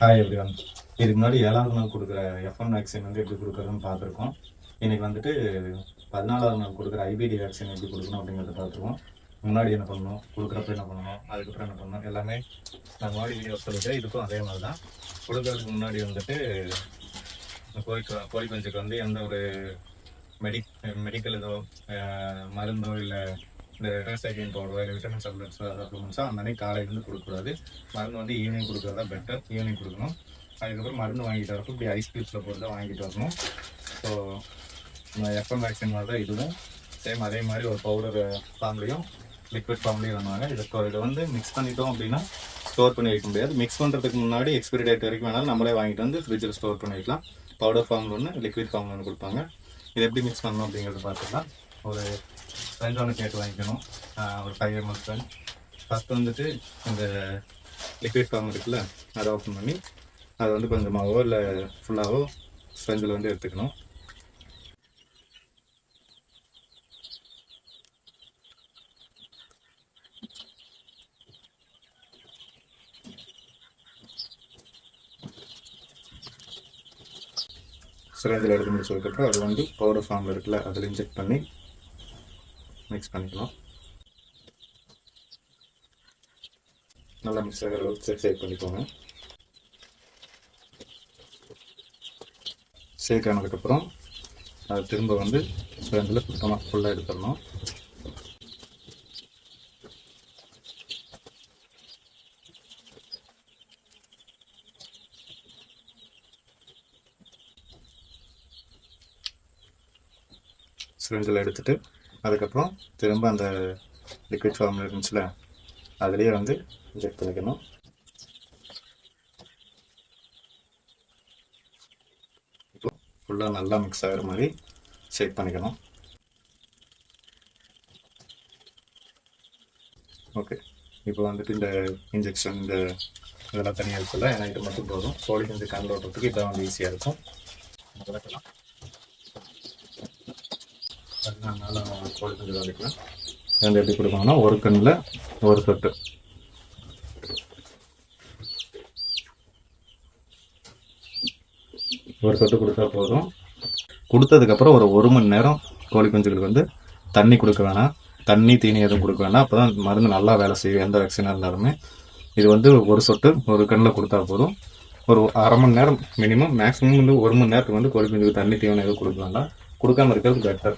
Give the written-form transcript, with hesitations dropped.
Hi everyone. இதுக்கு முன்னாடி 7வது நாள் கொடுக்குற F1 வேக்சின் வந்து எப்படி கொடுக்குறதுன்னு பார்த்துருக்கோம். இன்றைக்கி வந்துட்டு 14வது நாள் கொடுக்குற IBD வேக்சின் எப்படி கொடுக்கணும் அப்படிங்கிறத பார்த்துருவோம். முன்னாடி என்ன பண்ணணும், கொடுக்குறப்ப என்ன பண்ணணும், அதுக்கப்புறம் என்ன பண்ணணும், எல்லாமே நான் முன்னாடி வீடியோ சொல்லிட்டேன். இதுக்கும் அதே மாதிரி தான். கொடுக்கறதுக்கு முன்னாடி வந்துட்டு கோழி குஞ்சுக்கு வந்து எந்த ஒரு மெடிக்கல் இதோ மருந்தோ இல்லை இந்த ரெட்ரோசைக்ளின் பவுடரோ இல்லை விட்டமின் சப்ளிமெண்ட்ஸோ அந்த அன்னைக்கு காலையிலேருந்து கொடுக்கக்கூடாது. மருந்து வந்து ஈவினிங் கொடுக்குறதா பெட்டர். ஈவினிங் கொடுக்கணும். அதுக்கப்புறம் மருந்து வாங்கிட்டு வரப்போ இப்படி ஐஸ் க்யூப்ஸில் போட்டு தான் வாங்கிட்டு வரணும். ஸோ F1 வேக்சின் மாதிரி தான் இதுவும் சேம் அதே மாதிரி ஒரு பவுடர் ஃபார்ம்லேயும் லிக்விட் ஃபார்ம்லேயும் பண்ணுவாங்க. இதை வந்து மிக்ஸ் பண்ணிட்டோம் அப்படின்னா ஸ்டோர் பண்ணி வைக்க முடியாது. மிக்ஸ் பண்ணுறதுக்கு முன்னாடி எக்ஸ்பிரி டேட் வரைக்கும் வேணாலும் நம்மளே வாங்கிட்டு வந்து ஃப்ரிட்ஜில் ஸ்டோர் பண்ணி வைக்கலாம். பவுடர் ஃபார்மில் ஒன்று, லிக்விட் ஃபார்மில் ஒன்று கொடுப்பாங்க. இது எப்படி மிக்ஸ் பண்ணணும் அப்படிங்கிறது பார்த்துக்கலாம். ஒரு ஸ்பஞ்ச் ஒன்று கேட்டு வாங்கிக்கணும், ஒரு 5 ml ஸ்பஞ்ச். ஃபஸ்ட்டு வந்துட்டு இந்த லிக்விட் ஃபார்ம் இருக்குல்ல, அதை ஓப்பன் பண்ணி அதை வந்து கொஞ்சமாகவோ இல்லை ஃபுல்லாகவோ ஸ்பஞ்சில் வந்து எடுத்துக்கணும். சிரஞ்சில் எடுத்து முடிச்சதுக்கப்புறம் அது வந்து பவுடர் ஃபார்மில் இருக்குல்ல, அதில் இன்ஜெக்ட் பண்ணி மிக்ஸ் பண்ணிக்கலாம். நல்லா மிக்ஸ் ஆகிற அளவுக்கு ஷேக் பண்ணிக்கோங்க. ஷேக் ஆனதுக்கப்புறம் அது திரும்ப வந்து சிரஞ்சில் சுத்தமாக ஃபுல்லாக எடுத்துடணும். சிரஞ்சில் எடுத்துகிட்டு அதுக்கப்புறம் திரும்ப அந்த லிக்விட் ஃபார்மில் இருந்துச்சுல, அதுலேயே வந்து இன்ஜெக்ட் பண்ணிக்கணும். இப்போ ஃபுல்லாக நல்லா மிக்ஸ் ஆகிற மாதிரி ஷேக் பண்ணிக்கணும். ஓகே, இப்போ வந்துட்டு இந்த இன்ஜெக்ஷன் இந்த இதெல்லாம் தனியாக இருக்குல்ல, ஏன்னா இது மட்டும் போதும். கோழி குஞ்சு கண்ணில் ஓட்டுறதுக்கு இதான் வந்து ஈஸியாக இருக்கும். வளர்க்கலாம். நல்லா கோழி குஞ்சு வளர்க்கலாம். வந்து எப்படி கொடுக்கணும்னா ஒரு கண்ணில் ஒரு சொட்டு, ஒரு சொட்டு கொடுத்தா போதும். கொடுத்ததுக்கப்புறம் ஒரு மணி நேரம் கோழி குஞ்சுகளுக்கு வந்து தண்ணி கொடுக்க வேணாம். தண்ணி தீனி எதுவும் கொடுக்க வேணாம். அப்போ தான் மருந்து நல்லா வேலை செய்யும். எந்த வேக்சினாக இருந்தாலுமே இது வந்து ஒரு சொட்டு ஒரு கண்ணில் கொடுத்தா போதும். ஒரு அரை மணி நேரம் மினிமம், மேக்ஸிமம் வந்து 1 மணி நேரத்துக்கு வந்து கோழி குஞ்சுக்கு தண்ணி தீவனம் எதுவும் கொடுக்க வேண்டாம். கொடுக்காமல் இருக்கிறது பெட்டர்.